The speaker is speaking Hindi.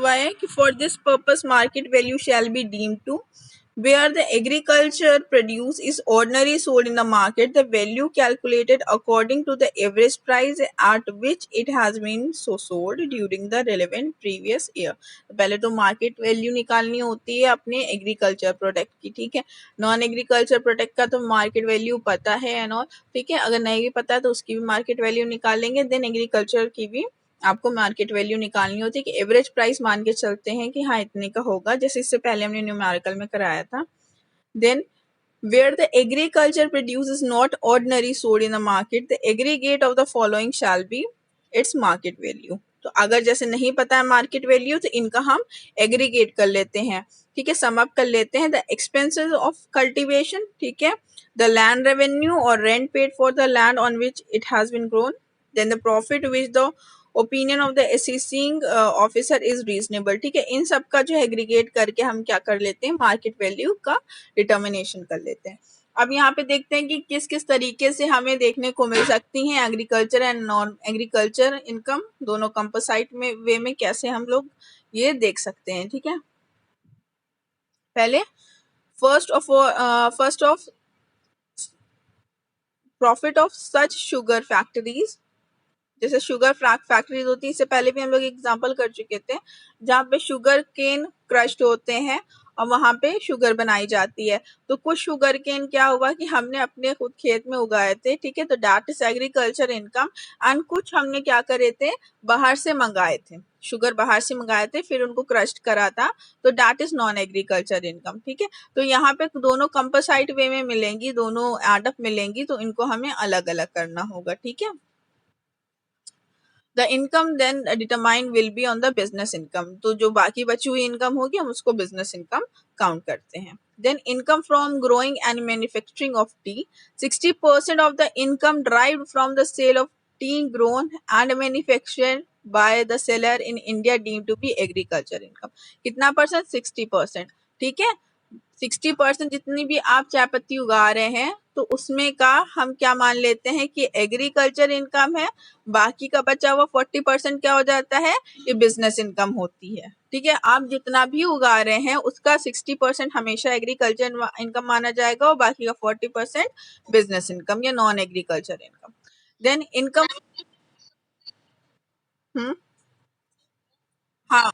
हुआ है कि for this purpose market value shall be deemed to where the agriculture produce is ordinarily sold in the market, the value calculated according to the average price at which it has been so sold during the relevant previous year. पहले तो मार्केट वैल्यू निकालनी होती है अपने एग्रीकल्चर प्रोडक्ट की, ठीक है। नॉन एग्रीकल्चर प्रोडक्ट का तो मार्केट वैल्यू पता है एंड ऑल, ठीक है। अगर नहीं भी पता है तो उसकी भी मार्केट वैल्यू निकालेंगे। देन एग्रीकल्चर की भी आपको मार्केट वैल्यू निकालनी होती है कि एवरेज प्राइस मान के चलते हैं कि हाँ इतने का होगा, जैसे इससे पहले हमने न्यूमेरिकल में कराया था। Then where the agriculture produce is not ordinary sold in the market, the aggregate of the following shall be its market value. तो अगर जैसे नहीं पता है मार्केट वैल्यू तो इनका हम एग्रीगेट कर लेते हैं, ठीक है, सम अप कर लेते हैं। द एक्सपेंसेस ऑफ कल्टीवेशन, ठीक है, द लैंड रेवेन्यू और rent paid for the land on which it has been grown, then the profit which the opinion of the assessing officer is reasonable, ठीक है। इन सब का जो एग्रीगेट करके हम क्या कर लेते हैं, मार्केट वैल्यू का डिटर्मिनेशन कर लेते हैं। अब यहाँ पे देखते हैं कि किस किस तरीके से हमें देखने को मिल सकती हैं agriculture and non agriculture income, दोनों कंपोसाइट में वे में कैसे हम लोग ये देख सकते हैं, ठीक है। पहले first of profit of such sugar factories, जैसे शुगर फैक्ट्रीज होती है, इससे पहले भी हम लोग एग्जांपल कर चुके थे, जहाँ पे शुगर केन क्रश्ड होते हैं और वहां पे शुगर बनाई जाती है। तो कुछ शुगर केन क्या हुआ कि हमने अपने खुद खेत में उगाए थे, ठीक है, तो that is agriculture income. And कुछ हमने क्या करे थे, बाहर से मंगाए थे, शुगर बाहर से मंगाए थे, फिर उनको क्रश्ड करा था, तो that is non agriculture income, ठीक है। तो यहाँ पे दोनों कंपोसाइट वे में मिलेंगी, दोनों एडअप मिलेंगी, तो इनको हमें अलग अलग करना होगा, ठीक है। The income then determine will be on the business income, तो जो बाकी बची हुई इनकम होगी हम उसको बिजनेस इनकम काउंट करते हैं। Then income from growing and manufacturing of tea, 60% of the income derived from the sale of tea grown and manufactured by the seller in India deemed to be agriculture income. कितना परसेंट, 60%, ठीक है। 60% जितनी भी आप चाय पत्ती उगा रहे हैं तो उसमें का हम क्या मान लेते हैं कि एग्रीकल्चर इनकम है, बाकी का बचा हुआ 40% क्या हो जाता है, ये बिजनेस इनकम होती है, ठीक है। आप जितना भी उगा रहे हैं उसका 60% हमेशा एग्रीकल्चर इनकम माना जाएगा और बाकी का 40% बिजनेस इनकम या non agriculture income. Then income हाँ